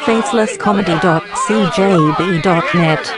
facelesscomedy.cjb.net.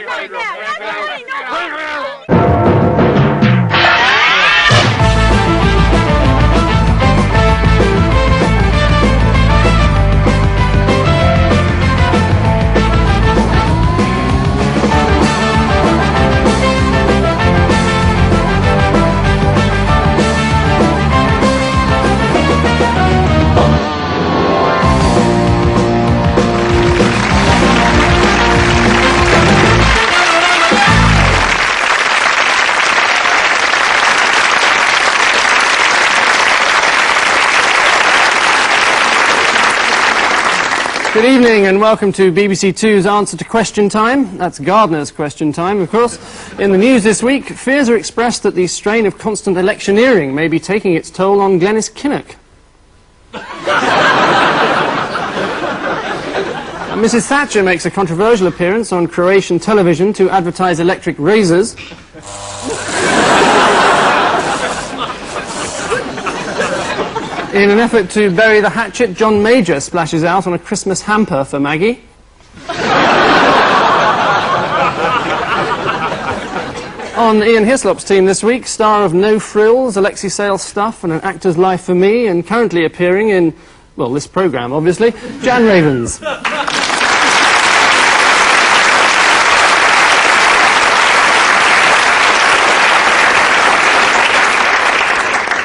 Good evening and welcome to BBC Two's Answer to Question Time. That's Gardner's Question Time, of course. In the news this week, fears are expressed that the strain of constant electioneering may be taking its toll on Glenys Kinnock. Mrs Thatcher makes a controversial appearance on Croatian television to advertise electric razors. In an effort to bury the hatchet, John Major splashes out on a Christmas hamper for Maggie. On Ian Hislop's team this week, star of No Frills, Alexi Sale's Stuff and An Actor's Life for Me, and currently appearing in, well, this programme, obviously, Jan Ravens.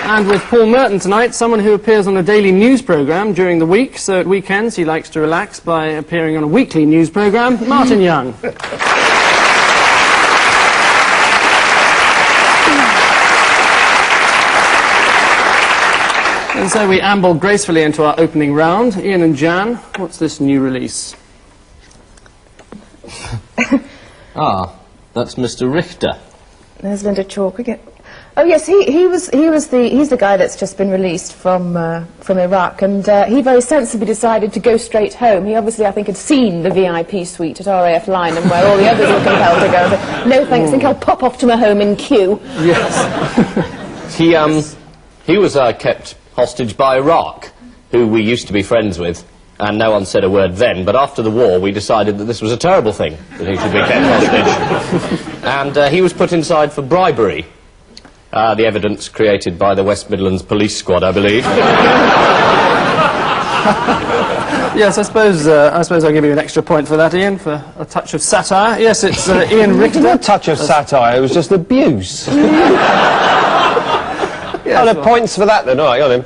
And with Paul Merton tonight, someone who appears on a daily news programme during the week, so at weekends he likes to relax by appearing on a weekly news programme, Martin Young. And so we amble gracefully into our opening round. Ian and Jan, what's this new release? That's Mr. Richter. There's Linda Chalk again. Oh yes, he's the guy that's just been released from Iraq, and he very sensibly decided to go straight home. He obviously, I think, had seen the VIP suite at RAF Line and where all the others were compelled to go. So, no thanks, I think I'll pop off to my home in Kew. Yes. He was kept hostage by Iraq, who we used to be friends with, and no one said a word then, but after the war we decided that this was a terrible thing, that he should be kept hostage. And he was put inside for bribery. The evidence created by the West Midlands Police Squad, I believe. Yes, I suppose I'll give you an extra point for that, Ian, for a touch of satire. Yes, it's Ian Richter. Not a touch of satire, it was just abuse. Yes, the points for that then, alright, got him.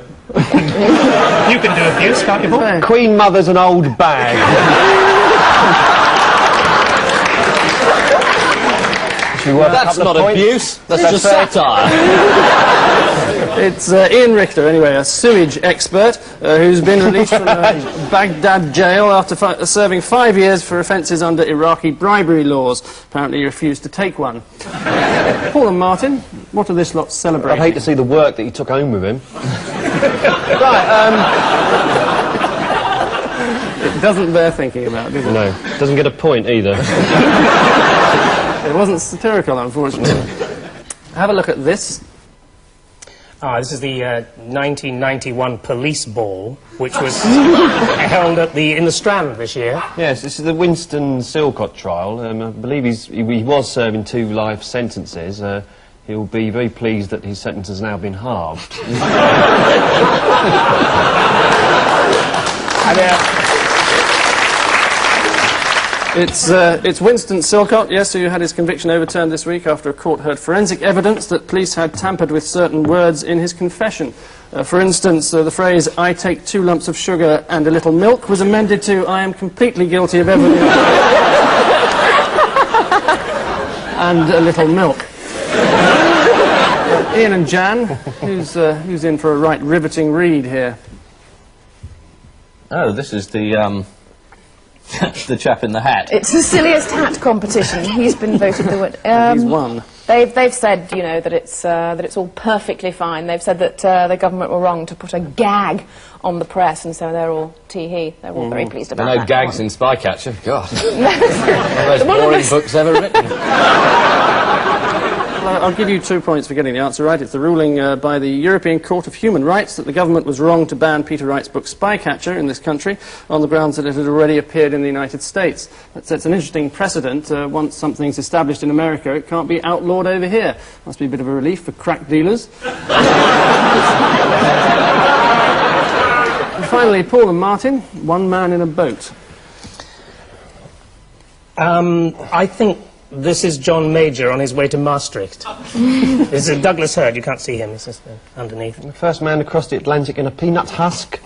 You can do abuse, can't you, Paul? Queen Mother's an old bag. That's not abuse, that's just satire. It's Ian Richter, anyway, a sewage expert who's been released from Baghdad jail after serving 5 years for offences under Iraqi bribery laws. Apparently he refused to take one. Paul and Martin, what are this lot celebrating? I'd hate to see the work that he took home with him. It doesn't bear thinking about, does it? No, doesn't get a point either. It wasn't satirical, unfortunately. Have a look at this. This is the 1991 police ball, which was held in the Strand this year. Yes, this is the Winston Silcott trial. I believe he was serving 2 life sentences. He'll be very pleased that his sentence has now been halved. It's Winston Silcott, yes, who had his conviction overturned this week after a court heard forensic evidence that police had tampered with certain words in his confession. For instance, the phrase, "I take 2 lumps of sugar and a little milk," was amended to, "I am completely guilty of everything." And a little milk. Ian and Jan, who's in for a right riveting read here? Oh, this is the the chap in the hat. It's the silliest hat competition. He's been voted the winner. He's won. They've said, you know, that it's all perfectly fine. They've said that the government were wrong to put a gag on the press, and so they're all tee-hee. They're all very pleased about that. No gags in Spycatcher. God. One of the most boring books ever written. Well, I'll give you 2 points for getting the answer right. It's the ruling by the European Court of Human Rights that the government was wrong to ban Peter Wright's book Spycatcher in this country on the grounds that it had already appeared in the United States. That sets an interesting precedent. Once something's established in America, it can't be outlawed over here. Must be a bit of a relief for crack dealers. And finally, Paul and Martin, one man in a boat. I think this is John Major on his way to Maastricht. This is Douglas Hurd. You can't see him. He's just underneath. The first man across the Atlantic in a peanut husk.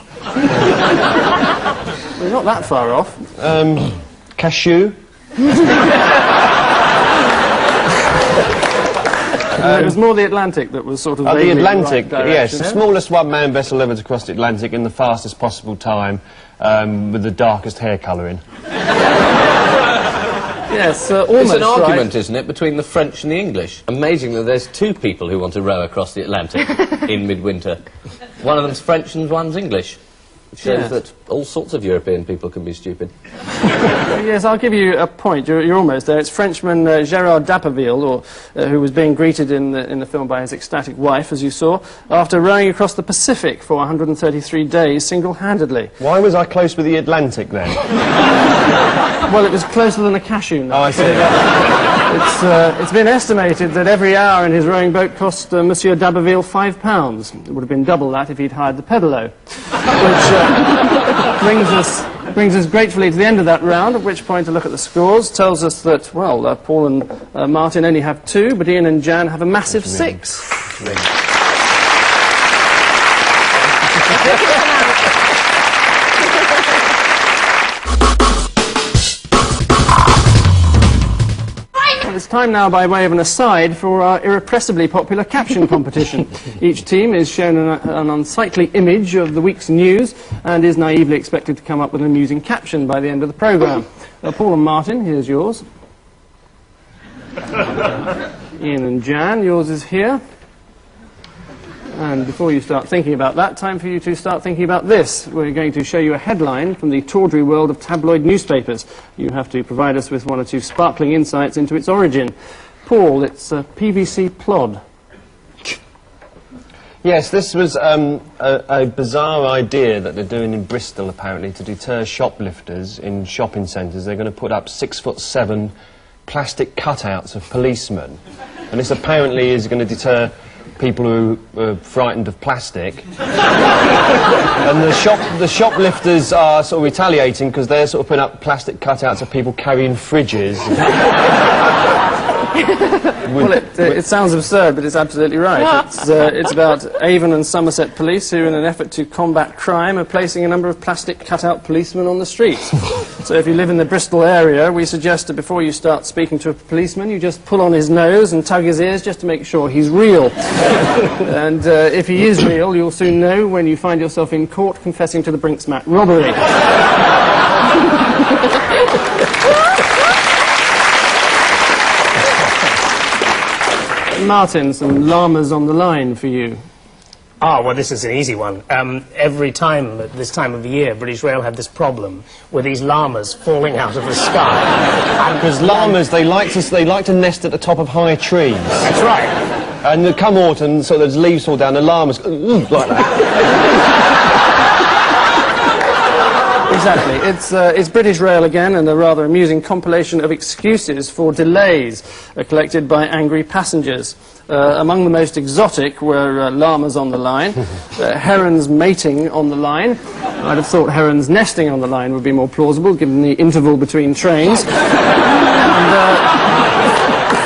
We're not that far off. Cashew. It was more the Atlantic that was sort of The Atlantic, right yes. The direction, smallest one-man vessel ever to cross the Atlantic in the fastest possible time, with the darkest hair colouring. Yes, almost It's an argument, right. isn't it, between the French and the English? Amazing that there's two people who want to row across the Atlantic in midwinter. One of them's French and one's English. It shows Yes. that all sorts of European people can be stupid. Yes, I'll give you a point. You're almost there. It's Frenchman Gérard d'Appeville, who was being greeted in the film by his ecstatic wife, as you saw, after rowing across the Pacific for 133 days single-handedly. Why was I close with the Atlantic then? Well, it was closer than a cashew nut. Oh, I see. It's been estimated that every hour in his rowing boat cost Monsieur d'Abbeville £5. It would have been double that if he'd hired the pedalo. Which brings us gratefully to the end of that round, at which point a look at the scores tells us that, well, Paul and Martin only have 2, but Ian and Jan have a massive 6. It's time now, by way of an aside, for our irrepressibly popular caption competition. Each team is shown an unsightly image of the week's news and is naively expected to come up with an amusing caption by the end of the programme. Paul and Martin, here's yours. Ian and Jan, yours is here. And before you start thinking about that, time for you to start thinking about this. We're going to show you a headline from the tawdry world of tabloid newspapers. You have to provide us with 1 or 2 sparkling insights into its origin. Paul, it's a PVC plod. Yes, this was a bizarre idea that they're doing in Bristol, apparently, to deter shoplifters in shopping centres. They're going to put up 6'7" plastic cutouts of policemen. And this apparently is going to deter people who are frightened of plastic. And the shoplifters are sort of retaliating because they're sort of putting up plastic cutouts of people carrying fridges. Well, it sounds absurd, but it's absolutely right. It's about Avon and Somerset police who, in an effort to combat crime, are placing a number of plastic cutout policemen on the streets. So if you live in the Bristol area, we suggest that before you start speaking to a policeman, you just pull on his nose and tug his ears just to make sure he's real. And if he is real, you'll soon know when you find yourself in court confessing to the Brinksmat robbery. Martin, some llamas on the line for you. Ah, well, this is an easy one. Every time at this time of the year, British Rail have this problem with these llamas falling out of the sky. Because llamas, they like to nest at the top of high trees. That's right. And come autumn, so there's leaves fall down, the llamas go, like that. Exactly. It's British Rail again, and a rather amusing compilation of excuses for delays collected by angry passengers. Among the most exotic were llamas on the line, herons mating on the line. I'd have thought herons nesting on the line would be more plausible, given the interval between trains. And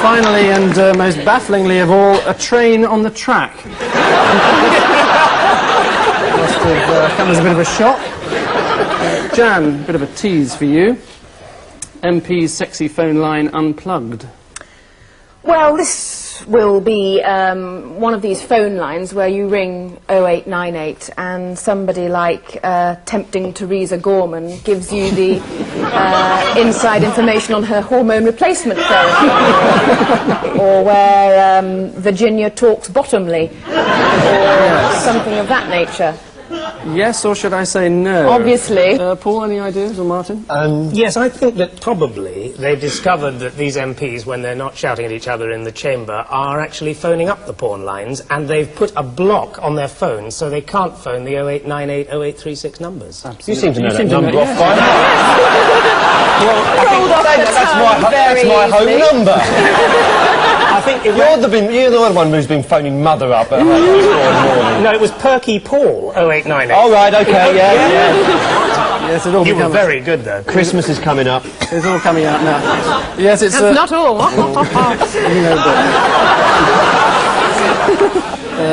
finally, and most bafflingly of all, a train on the track. Must have come as a bit of a shock. Jan, a bit of a tease for you. MP's sexy phone line unplugged. Well, this will be one of these phone lines where you ring 0898 and somebody like tempting Theresa Gorman gives you the inside information on her hormone replacement therapy. Or where Virginia talks bottomly. Or something of that nature. Yes, or should I say no? Obviously. Paul, any ideas, or Martin? Yes, I think that probably they've discovered that these MPs, when they're not shouting at each other in the chamber, are actually phoning up the porn lines, and they've put a block on their phones so they can't phone the 0898 0836 numbers. You seem to know that number off by heart. Well, That's my home number. I think it You're the one who's been phoning Mother up at 4 in the morning. No, it was Perky Paul, 0898. All right, okay, yeah. Yes, it all You were becomes... very good, though. Christmas is coming up. It's all coming out now. Yes, it's... That's not all. you know,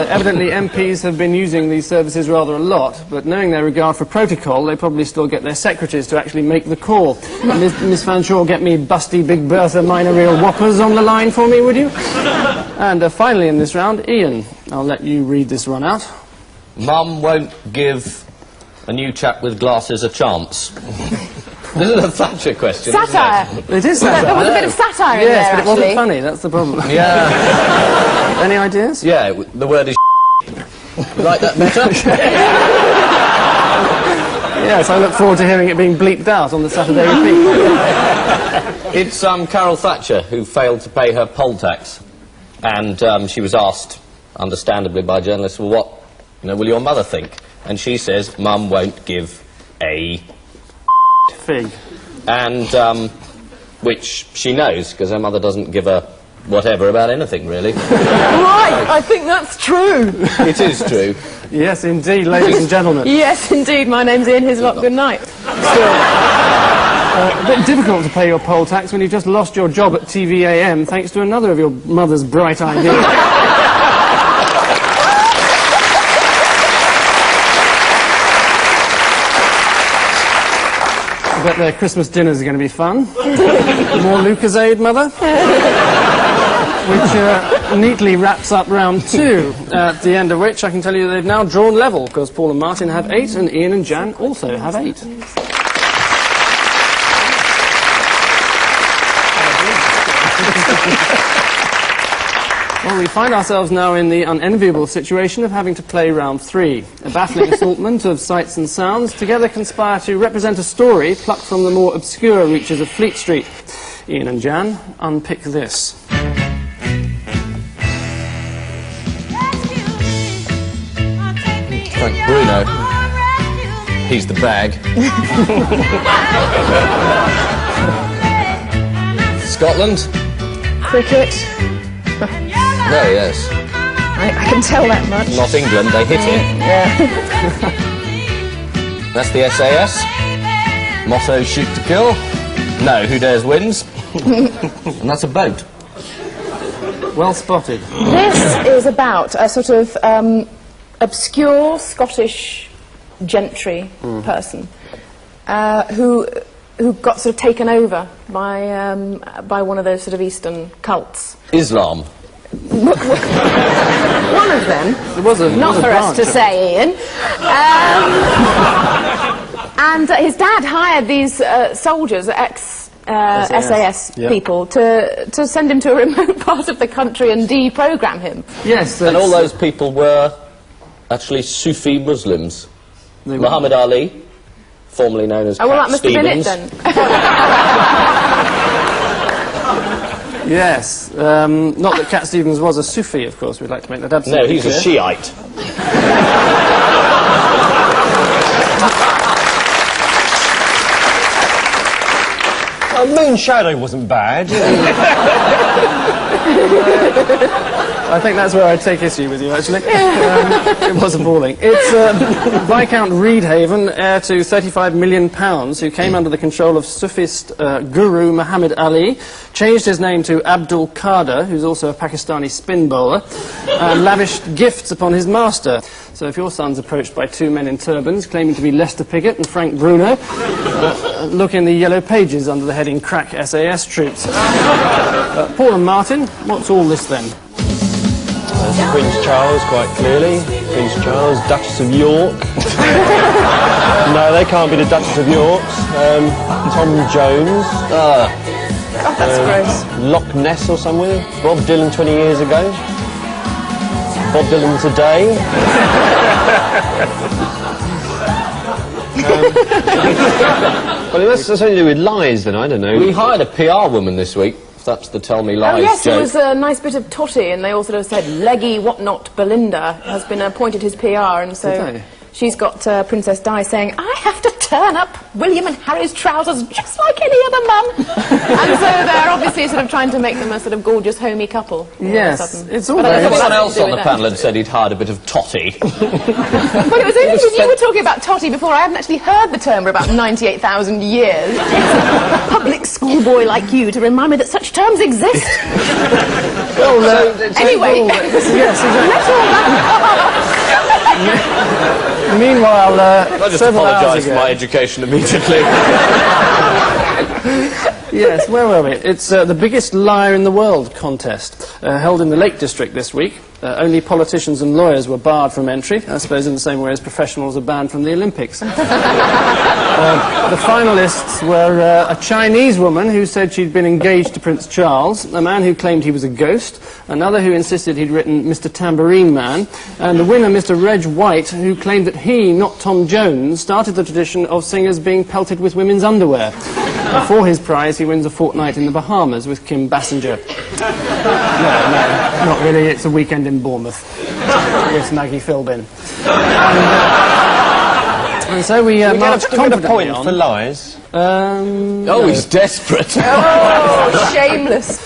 evidently MPs have been using these services rather a lot, but knowing their regard for protocol, they probably still get their secretaries to actually make the call. Miss Fanshawe, get me busty Big Bertha minor reel whoppers on the line for me, would you? And finally in this round, Ian, I'll let you read this one out. Mum won't give a new chap with glasses a chance. This is a Thatcher question. Satire. It is There satire. was a bit of satire in Yes, there, but it wasn't actually. funny, that's the problem. Yeah. Any ideas? Yeah, the word is Like that better? Yes, I look forward to hearing it being bleeped out on the Saturday repeat. It's Carol Thatcher who failed to pay her poll tax, and she was asked, understandably by journalists, well, what will your mother think? And she says, Mum won't give a Fig. and which she knows because her mother doesn't give a whatever about anything really. Right, I think that's true. It is true. Yes, indeed, ladies and gentlemen. Yes, indeed. My name's Ian Hislop. Good night. Still, a bit difficult to pay your poll tax when you've just lost your job at TVAM thanks to another of your mother's bright ideas. I bet their Christmas dinners are going to be fun. More Lucasade, Mother? Which neatly wraps up round 2, at the end of which I can tell you they've now drawn level, because Paul and Martin have 8, and Ian and Jan also have 8. Well, we find ourselves now in the unenviable situation of having to play round 3. A baffling assortment of sights and sounds together conspire to represent a story plucked from the more obscure reaches of Fleet Street. Ian and Jan, unpick this. Frank Bruno. He's the bag. Scotland? Cricket. No, yes. I can tell that much. Not England, they hit it. Yeah. That's the SAS. Motto, shoot to kill. No, who dares wins. And that's a boat. Well spotted. This is about a sort of obscure Scottish gentry person who got sort of taken over by one of those sort of Eastern cults. Islam. One of them. There was a Not for us to say, Ian. And his dad hired these soldiers, SAS Yep. people, to send him to a remote part of the country and deprogram him. Yes, And all those people were actually Sufi Muslims. They were. Muhammad Ali, formerly known as Oh, well, that Cat must have been it Stevens. then. Yes, not that Cat Stevens was a Sufi, of course, we'd like to make that absolutely No, he's a clear. Shiite. Moon Shadow wasn't bad. I think that's where I'd take issue with you, actually. It was appalling. It's Viscount Reedhaven, heir to £35 million, who came under the control of Sufist guru Muhammad Ali, changed his name to Abdul Qadir, who's also a Pakistani spin bowler, and lavished gifts upon his master. So if your son's approached by 2 men in turbans claiming to be Lester Piggott and Frank Bruno, look in the yellow pages under the heading Crack SAS Troops. Paul and Martin, what's all this then? Prince Charles, quite clearly. Prince Charles, Duchess of York. No, they can't be the Duchess of York. Tom Jones. God, that's gross. Loch Ness or somewhere. Bob Dylan 20 years ago. Bob Dylan today. Well, that's something to do with lies, then, I don't know. We hired a PR woman this week. If that's the tell me lies Oh yes, joke. there was a nice bit of totty, and they also sort of said leggy whatnot Belinda has been appointed his PR, and so Did they? she's got Princess Di saying, I have to turn up William and Harry's trousers just like any other mum. And so they're obviously sort of trying to make them a sort of gorgeous, homey couple. all of a Yes, sudden. it's all But I very don't know Someone what else to do on the with panel that. had said he'd hired a bit of totty. Well, it was only because you were talking about totty before. I hadn't actually heard the term for about 98,000 years. It takes a public schoolboy like you to remind me that such terms exist. Anyway, yes, exactly. let's all Meanwhile, I just several hours apologise for ago... my education immediately. Yes, where were we? It's the biggest liar in the world contest, held in the Lake District this week. Only politicians and lawyers were barred from entry, I suppose in the same way as professionals are banned from the Olympics. The finalists were a Chinese woman who said she'd been engaged to Prince Charles, a man who claimed he was a ghost, another who insisted he'd written Mr. Tambourine Man, and the winner, Mr. Reg White, who claimed that he, not Tom Jones, started the tradition of singers being pelted with women's underwear. For his prize, he wins a fortnight in the Bahamas with Kim Basinger. No, not really. It's a weekend in Bournemouth with Maggie Philbin. And so we marched Get a confidently point on. for lies. Oh, he's desperate. Oh, shameless.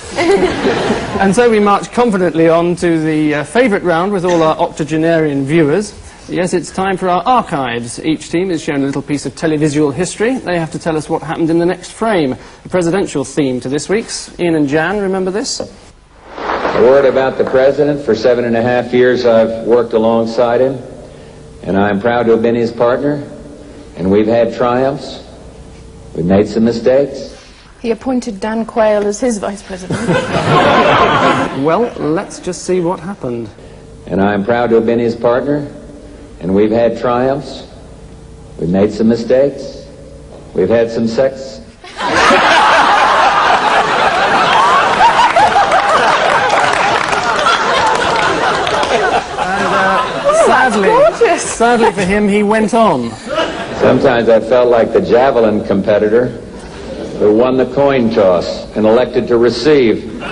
And so we march confidently on to the favourite round with all our octogenarian viewers. Yes, it's time for our archives. Each team is shown a little piece of televisual history. They have to tell us what happened in the next frame. The presidential theme to this week's. Ian and Jan, remember this? A word about the president. For 7.5 years I've worked alongside him, and I'm proud to have been his partner. And we've had triumphs. We've made some mistakes. He appointed Dan Quayle as his vice president. Well, let's just see what happened. And I'm proud to have been his partner. And we've had triumphs. We've made some mistakes. We've had some sex. Sadly for him, he went on. Sometimes I felt like the javelin competitor who won the coin toss and elected to receive.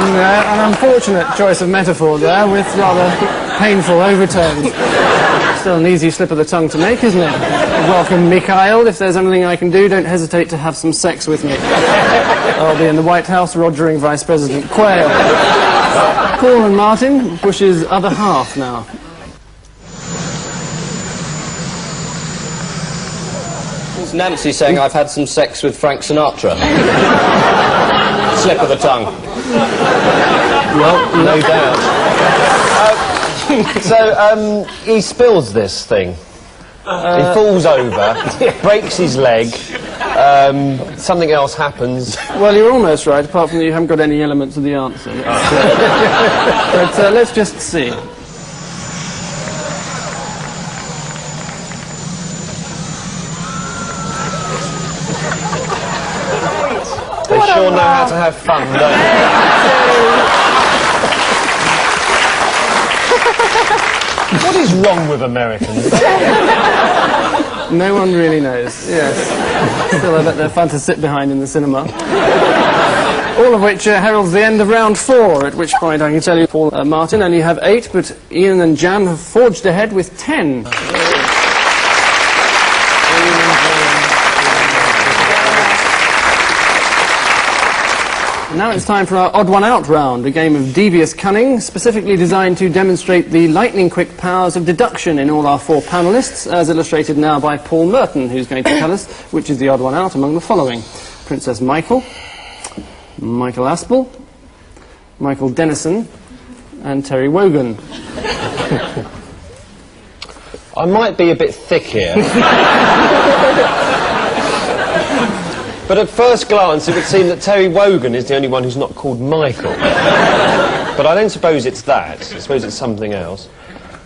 An unfortunate choice of metaphor there, with rather painful overtones. Still an easy slip of the tongue to make, isn't it? Welcome, Mikhail. If there's anything I can do, don't hesitate to have some sex with me. I'll be in the White House rogering Vice President Quayle. Paul and Martin, Bush's other half now. It's Nancy saying I've had some sex with Frank Sinatra. Slip of the tongue. Well, no doubt. So, he spills this thing. He falls over, breaks his leg, something else happens. Well, you're almost right, apart from that you haven't got any elements of the answer. But let's just see. They sure know how to have fun, don't they? What is wrong with Americans? No one really knows, yes. Still, I bet they're fun to sit behind in the cinema. All of which heralds the end of round 4, at which point I can tell you, Paul Martin only have 8, but Ian and Jan have forged ahead with 10. Now it's time for our odd one out round, a game of devious cunning, specifically designed to demonstrate the lightning-quick powers of deduction in all our 4 panellists, as illustrated now by Paul Merton, who's going to tell us which is the odd one out among the following: Princess Michael, Michael Aspel, Michael Dennison, and Terry Wogan. I might be a bit thick here. But at first glance, it would seem that Terry Wogan is the only one who's not called Michael. But I don't suppose it's that. I suppose it's something else.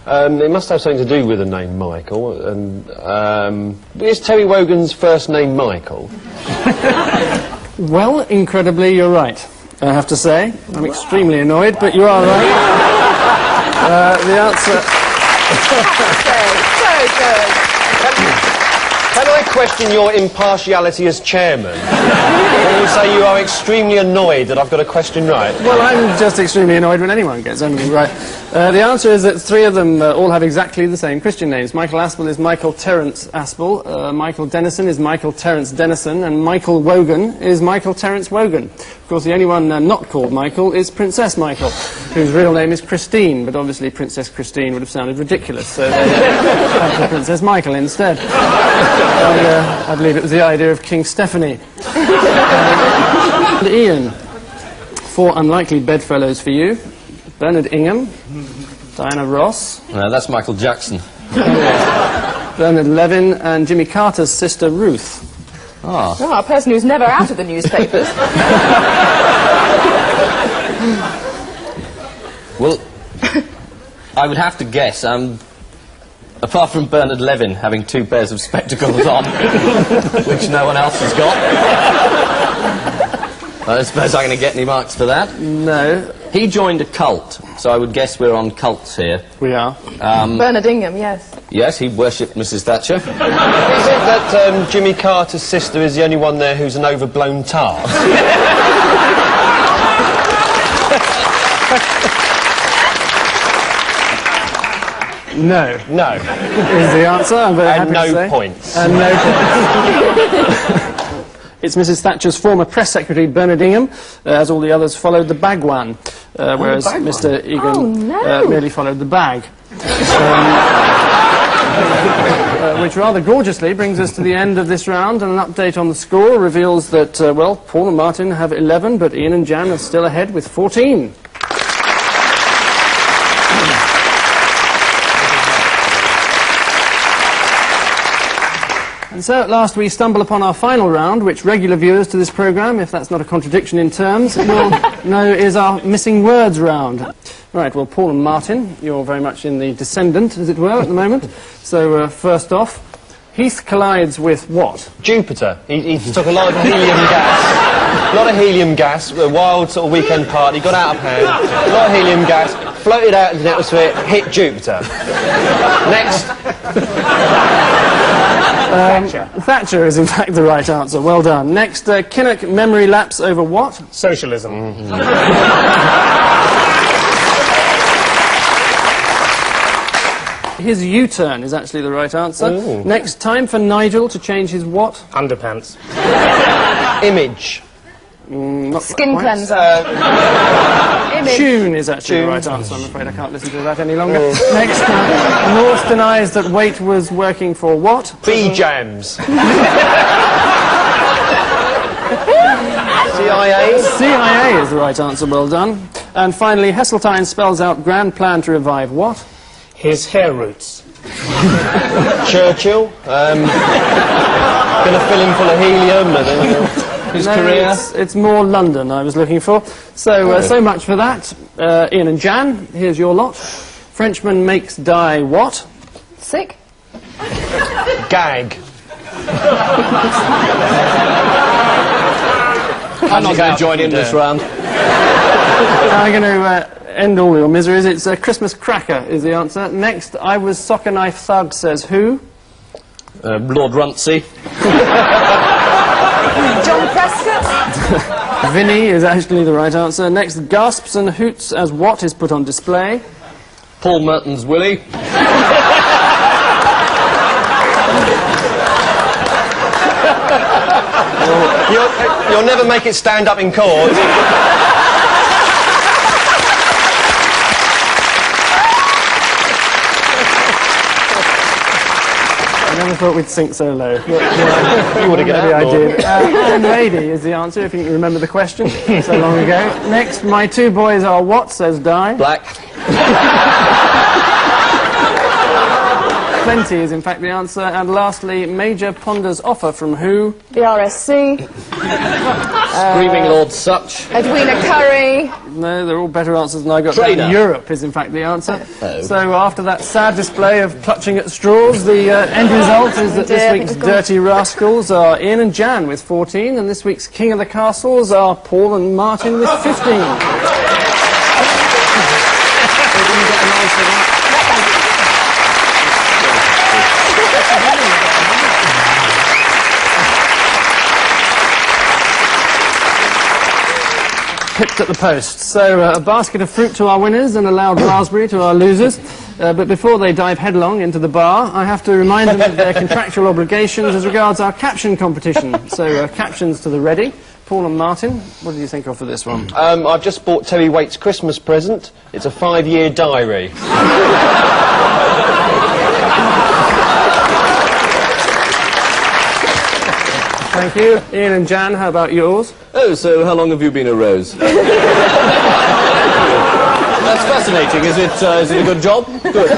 It must have something to do with the name Michael. And is Terry Wogan's first name Michael? Well, incredibly, you're right, I have to say. I'm extremely annoyed, but you are right. The answer... So good. Can I question your impartiality as chairman? When you say you are extremely annoyed that I've got a question right? Well, I'm just extremely annoyed when anyone gets anything right. The answer is that three of them all have exactly the same Christian names. Michael Aspel is Michael Terence Aspel, Michael Dennison is Michael Terence Dennison, and Michael Wogan is Michael Terence Wogan. Of course, the only one not called Michael is Princess Michael, whose real name is Christine, but obviously Princess Christine would have sounded ridiculous, so they went for Princess Michael instead. I believe it was the idea of King Stephanie. And Ian, 4 unlikely bedfellows for you. Bernard Ingham, Diana Ross. That's Michael Jackson. Bernard Levin and Jimmy Carter's sister Ruth. Ah. Oh, a person who's never out of the newspapers. Well, I would have to guess, apart from Bernard Levin having 2 pairs of spectacles on, which no one else has got. I suppose I'm going to get any marks for that. No, He joined a cult, so I would guess we're on cults here. we are. Bernard Ingham, yes. Yes, he worshipped Mrs. Thatcher. Is it that Jimmy Carter's sister is the only one there who's an overblown tart? No, No. is the answer. I'm very happy And to no say. points. And no points. It's Mrs. Thatcher's former press secretary, Bernard Ingham, as all the others followed the Bagwan, whereas Mr. Ingham merely followed the bag. Which rather gorgeously brings us to the end of this round, and an update on the score reveals that, well, Paul and Martin have 11, but Ian and Jan are still ahead with 14. And so at last we stumble upon our final round, which regular viewers to this programme, if that's not a contradiction in terms, will know is our missing words round. Right, well, Paul and Martin, you're very much in the descendant, as it were, at the moment. So first off, Heath collides with what? Jupiter. He took a lot of helium gas. A lot of helium gas, a wild sort of weekend party, got out of hand. A lot of helium gas, floated out into the atmosphere, hit Jupiter. Next. Thatcher is in fact the right answer. Well done. Next, Kinnock memory lapse over what? Socialism. His U-turn is actually the right answer. Ooh. Next, time for Nigel to change his what? Underpants. Image. Not Skin quite. cleanser. Image. Tune is actually the right answer. I'm afraid I can't listen to that any longer. Next, North denies that Waite was working for what? B-jams. CIA. CIA is the right answer. Well done. And finally, Heseltine spells out grand plan to revive what? His hair roots. Churchill. Gonna fill him full of helium and then... His No, career. it's more London I was looking for. So, so much for that. Ian and Jan, here's your lot. Frenchman makes die what? Sick. Gag. I'm not going to join in this round. I'm going to end all your miseries. It's a Christmas cracker is the answer. Next, I was soccer knife thug says who? Lord Runcie. John Prescott. Vinny is actually the right answer. Next, gasps and hoots as what is put on display? Paul Merton's Willie. You'll never make it stand up in court. I never thought we'd sink so low. You would have got Maybe I out, did. And lady is the answer, if you can remember the question so long ago. Next, my two boys are what, says Di. Black. Plenty is in fact the answer. And lastly, Major ponders offer from who? The RSC. Screaming Lord Such. Edwina Curry. No, they're all better answers than I got. Trader. Europe is in fact the answer. Oh. So after that sad display of clutching at straws, the end result is that dear, this I week's think it's gone. Dirty Rascals are Ian and Jan with 14, and this week's King of the Castles are Paul and Martin with 15. tipped at the post. So a basket of fruit to our winners and a loud raspberry to our losers. But before they dive headlong into the bar, I have to remind them of their contractual obligations as regards our caption competition. So captions to the ready. Paul and Martin, what did you think of for this one? I've just bought Terry Waite's Christmas present. It's a 5-year diary. Thank you. Ian and Jan, how about yours? Oh, so how long have you been a rose? That's fascinating. Is it a good job? Good.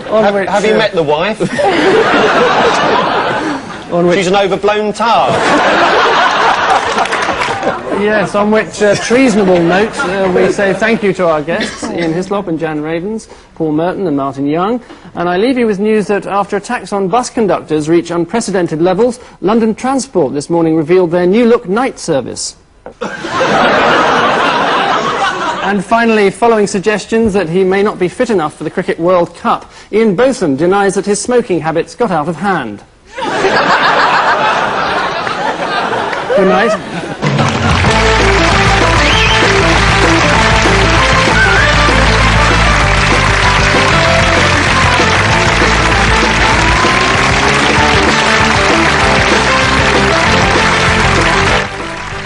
Have you met the wife? She's an overblown tar. Yes, on which treasonable note we say thank you to our guests, Ian Hislop and Jan Ravens, Paul Merton and Martin Young. And I leave you with news that after attacks on bus conductors reach unprecedented levels, London Transport this morning revealed their new-look night service. And finally, following suggestions that he may not be fit enough for the Cricket World Cup, Ian Botham denies that his smoking habits got out of hand. Good night.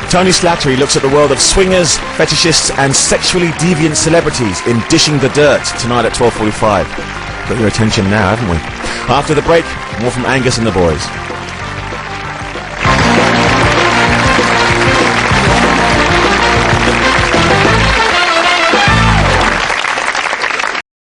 Tony Slattery looks at the world of swingers, fetishists and sexually deviant celebrities in Dishing the Dirt tonight at 12:45. Got your attention now, haven't we? After the break, more from Angus and the boys.